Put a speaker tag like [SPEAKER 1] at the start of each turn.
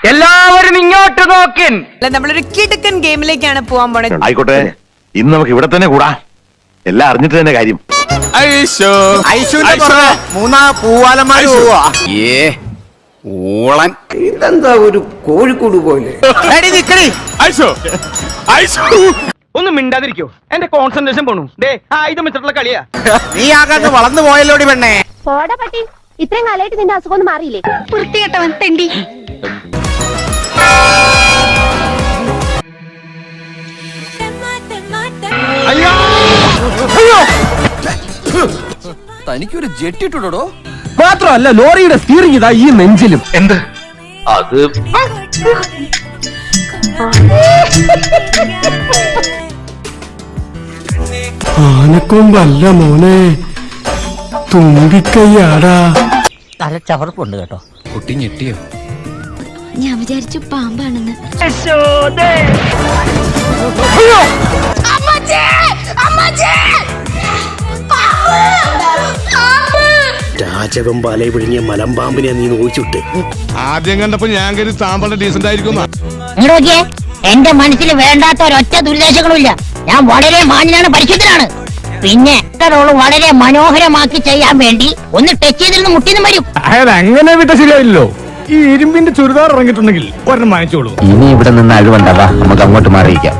[SPEAKER 1] എല്ലാവരും ഇങ്ങോട്ട് നോക്കിൻ.
[SPEAKER 2] നമ്മളൊരു കിടുക്കൻ ഗെയിമിലേക്കാണ് പോവാൻ പോണത്.
[SPEAKER 3] ആയിക്കോട്ടെ, ഇന്ന് നമുക്ക് ഇവിടെ തന്നെ കൂടാ. എല്ലാം അറിഞ്ഞിട്ട് തന്നെ കാര്യം.
[SPEAKER 4] ഇതെന്താ ഒരു കോഴിക്കോട് പോലെ?
[SPEAKER 1] ഒന്ന് മിണ്ടാതിരിക്കോ, എന്റെ കോൺസെൻട്രേഷൻ പോണു. ആയുധം വെച്ചിട്ടുള്ള കളിയാ.
[SPEAKER 4] നീ ആകാതെ വളർന്നു പോയല്ലോടി പെണ്ണേ.
[SPEAKER 5] പോടാ പട്ടി, ഇത്രയും കാലമായിട്ട് നിന്റെ അസുഖം ഒന്നും മാറിയില്ലേ? വൃത്തികെട്ടവൻ തെണ്ടി.
[SPEAKER 4] തനിക്കൊരു ജെട്ടിട്ടുടോ?
[SPEAKER 6] മാത്രമല്ല, ലോറിയുടെ സ്റ്റിയറിംഗ് ഇതാ ഈ നെഞ്ചിലും.
[SPEAKER 3] എന്ത് അത്?
[SPEAKER 6] ആനക്കൊമ്പല്ല മോനെ, തുമ്പിക്കൈയാടാ.
[SPEAKER 7] നല്ല ചവർപ്പുണ്ട് കേട്ടോ.
[SPEAKER 4] കുട്ടി ഞെട്ടിയോ?
[SPEAKER 5] ഞാൻ വിചാരിച്ചു പാമ്പാണെന്ന്.
[SPEAKER 8] രാജകം പാലയെ പിഴിഞ്ഞ മലമ്പാമ്പിനെ നീ നോയിച്ചുട്ട്.
[SPEAKER 6] ആദ്യം കണ്ടപ്പോ ഞാൻ കരുതി താമ്പള ഡീസന്റ് ആയിരിക്കും.
[SPEAKER 7] എന്റെ മനസ്സിൽ വേണ്ടാത്ത ഒരൊറ്റ ദുർദ്ദേശങ്ങളുമില്ല. ഞാൻ വളരെ മാന്യനാണ്, പരിശുദ്ധനാണ്. പിന്നെ റോള് വളരെ മനോഹരമാക്കി ചെയ്യാൻ വേണ്ടി ഒന്ന് ടച്ച് ചെയ്തിരുന്ന് മുട്ടിന്നും വരും.
[SPEAKER 6] അയാൾ അങ്ങനെ വിട്ട ശരിയായില്ലോ. ഈ ഇരുമ്പിന്റെ ചുരിദാർ ഇറങ്ങിയിട്ടുണ്ടെങ്കിൽ ഒരെണ്ണം വാങ്ങിച്ചോളൂ.
[SPEAKER 3] ഇനി ഇവിടെ നിന്ന് അഴിവണ്ടാവാ, നമുക്ക് അങ്ങോട്ട് മാറിയിക്കാം.